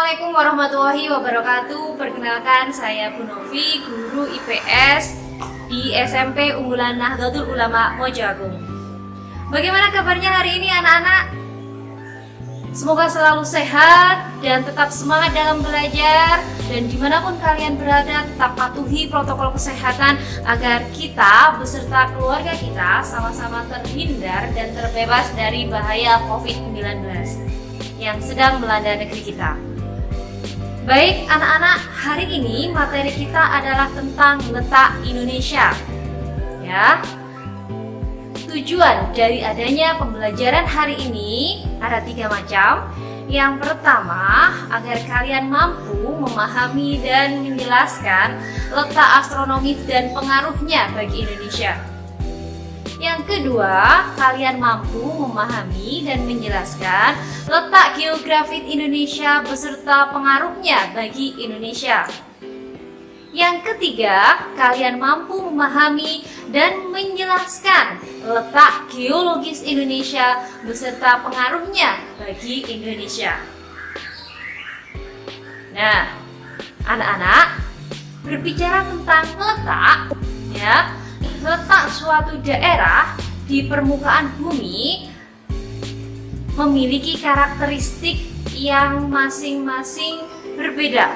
Assalamualaikum warahmatullahi wabarakatuh. Perkenalkan, saya Bu Novi, guru IPS di SMP Unggulan Nahdlatul Ulama Mojoagung. Bagaimana kabarnya hari ini anak-anak? Semoga selalu sehat dan tetap semangat dalam belajar. Dan dimanapun kalian berada, tetap patuhi protokol kesehatan agar kita beserta keluarga kita sama-sama terhindar dan terbebas dari bahaya COVID-19 yang sedang melanda negeri kita. Baik anak-anak, hari ini materi kita adalah tentang letak Indonesia. Ya. Tujuan dari adanya pembelajaran hari ini ada 3 macam. Yang pertama, agar kalian mampu memahami dan menjelaskan letak astronomis dan pengaruhnya bagi Indonesia. Yang kedua, kalian mampu memahami dan menjelaskan letak geografis Indonesia beserta pengaruhnya bagi Indonesia. Yang ketiga, kalian mampu memahami dan menjelaskan letak geologis Indonesia beserta pengaruhnya bagi Indonesia. Nah, anak-anak, berbicara tentang letak, ya, letak suatu daerah di permukaan bumi memiliki karakteristik yang masing-masing berbeda.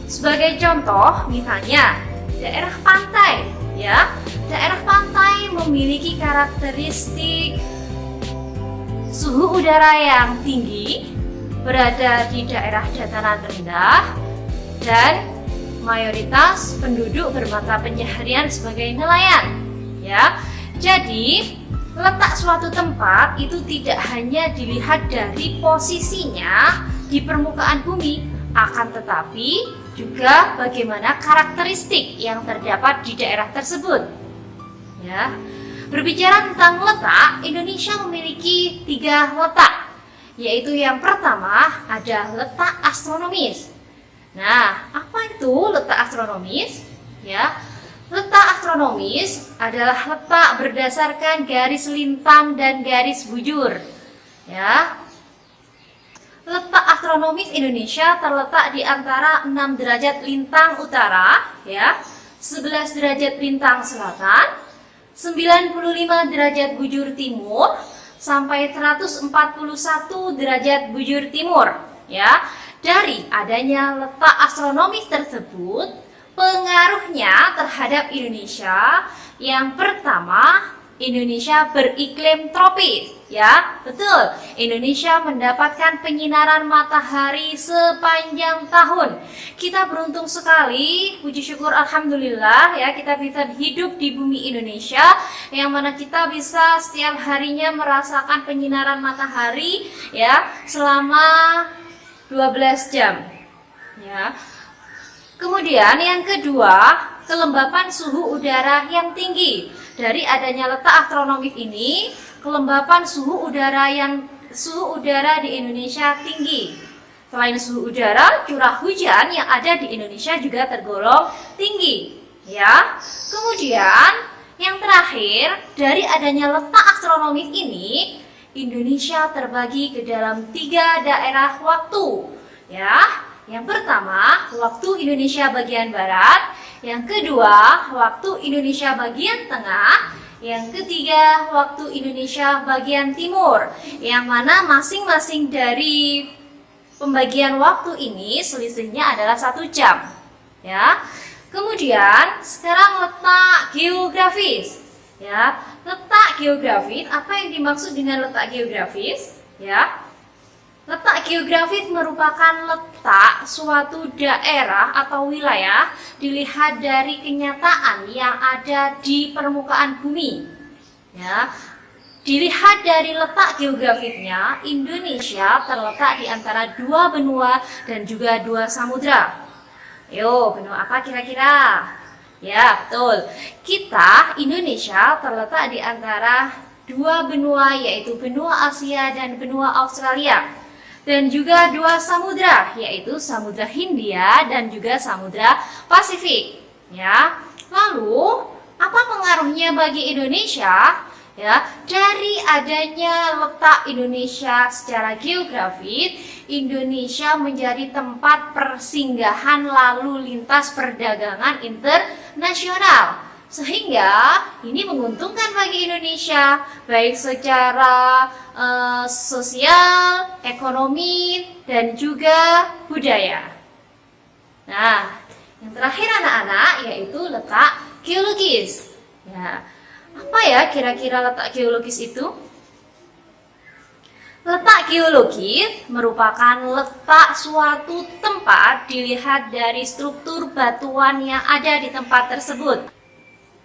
Sebagai contoh, misalnya daerah pantai, ya. Daerah pantai memiliki karakteristik suhu udara yang tinggi, berada di daerah dataran rendah, dan mayoritas penduduk bermata pencaharian sebagai nelayan, ya. Jadi, letak suatu tempat itu tidak hanya dilihat dari posisinya di permukaan bumi, akan tetapi juga bagaimana karakteristik yang terdapat di daerah tersebut. Ya. Berbicara tentang letak, Indonesia memiliki 3 letak, yaitu yang pertama ada letak astronomis. Nah, apa itu letak astronomis? Ya, letak astronomis adalah letak berdasarkan garis lintang dan garis bujur. Ya. Letak astronomis Indonesia terletak di antara 6 derajat lintang utara, ya, 11 derajat lintang selatan, 95 derajat bujur timur, sampai 141 derajat bujur timur, ya. Dari adanya letak astronomis tersebut, pengaruhnya terhadap Indonesia, yang pertama, Indonesia beriklim tropis, ya, betul. Indonesia mendapatkan penyinaran matahari sepanjang tahun. Kita beruntung sekali, puji syukur alhamdulillah, ya, kita bisa hidup di bumi Indonesia, yang mana kita bisa setiap harinya merasakan penyinaran matahari, ya, selama 12 jam, ya. Kemudian yang kedua, kelembapan suhu udara yang tinggi. Dari adanya letak astronomis ini, kelembapan suhu udara di Indonesia tinggi. Selain suhu udara, curah hujan yang ada di Indonesia juga tergolong tinggi, ya. Kemudian yang terakhir, dari adanya letak astronomis ini, Indonesia terbagi ke dalam 3 daerah waktu, ya. Yang pertama, waktu Indonesia bagian barat. Yang kedua, waktu Indonesia bagian tengah. Yang ketiga, waktu Indonesia bagian timur. Yang mana masing-masing dari pembagian waktu ini selisihnya adalah 1 jam. Ya. Kemudian, sekarang letak geografis. Ya, letak geografis, apa yang dimaksud dengan letak geografis? Ya. Letak geografis merupakan letak suatu daerah atau wilayah dilihat dari kenyataan yang ada di permukaan bumi. Ya, dilihat dari letak geografisnya, Indonesia terletak di antara 2 benua dan juga 2 samudra. Yo, benua apa kira-kira? Ya, betul. Kita, Indonesia, terletak di antara 2 benua, yaitu benua Asia dan benua Australia. Dan juga 2 samudra, yaitu Samudra Hindia dan juga Samudra Pasifik. Ya. Lalu, apa pengaruhnya bagi Indonesia? Ya, dari adanya letak Indonesia secara geografis, Indonesia menjadi tempat persinggahan lalu lintas perdagangan internasional. Sehingga ini menguntungkan bagi Indonesia, baik secara sosial, ekonomi, dan juga budaya. Nah, yang terakhir anak-anak yaitu letak geologis. Ya, apa ya kira-kira letak geologis itu? Letak geologis merupakan letak suatu tempat dilihat dari struktur batuan yang ada di tempat tersebut.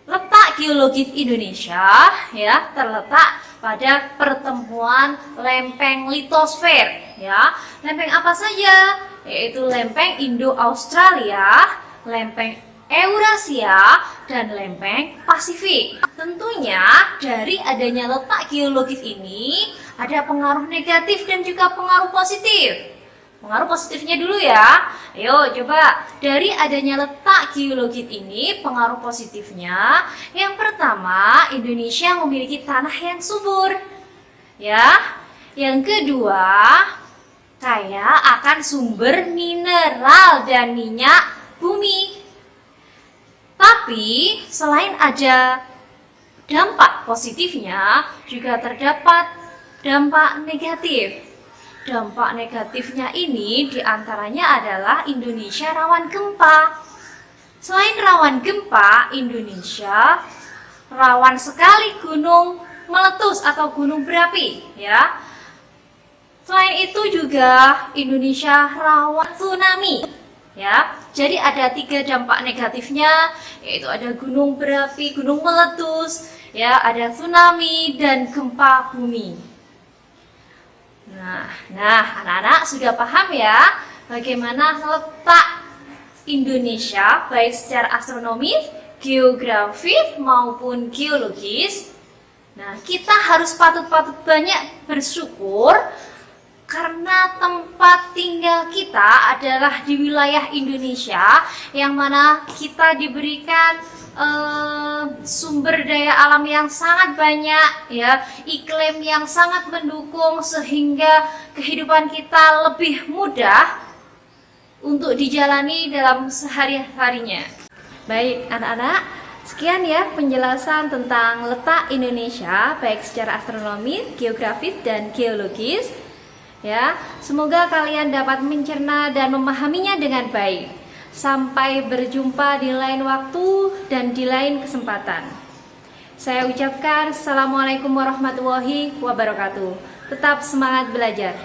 Letak geologis Indonesia ya terletak pada pertemuan lempeng litosfer ya. Lempeng apa saja? Yaitu lempeng Indo-Australia, lempeng Eurasia, dan lempeng Pasifik. Tentunya dari adanya letak geologis ini ada pengaruh negatif dan juga pengaruh positif. Pengaruh positifnya dulu ya. Ayo coba dari adanya letak geologis ini pengaruh positifnya. Yang pertama, Indonesia memiliki tanah yang subur. Ya. Yang kedua, kaya akan sumber mineral dan minyak bumi. Tapi selain ada dampak positifnya, juga terdapat dampak negatif. Dampak negatifnya ini diantaranya adalah Indonesia rawan gempa. Selain rawan gempa, Indonesia rawan sekali gunung meletus atau gunung berapi. Ya. Selain itu juga Indonesia rawan tsunami. Ya, jadi ada 3 dampak negatifnya, yaitu ada gunung berapi, gunung meletus, ya, ada tsunami dan gempa bumi. Nah, anak-anak sudah paham ya bagaimana letak Indonesia baik secara astronomis, geografis maupun geologis. Nah, kita harus patut banyak bersyukur karena tempat tinggal kita adalah di wilayah Indonesia yang mana kita diberikan sumber daya alam yang sangat banyak ya, iklim yang sangat mendukung sehingga kehidupan kita lebih mudah untuk dijalani dalam sehari-harinya. Baik anak-anak, sekian ya penjelasan tentang letak Indonesia baik secara astronomis, geografis dan geologis. Ya, semoga kalian dapat mencerna dan memahaminya dengan baik. Sampai berjumpa di lain waktu dan di lain kesempatan. Saya ucapkan Assalamualaikum warahmatullahi wabarakatuh. Tetap semangat belajar.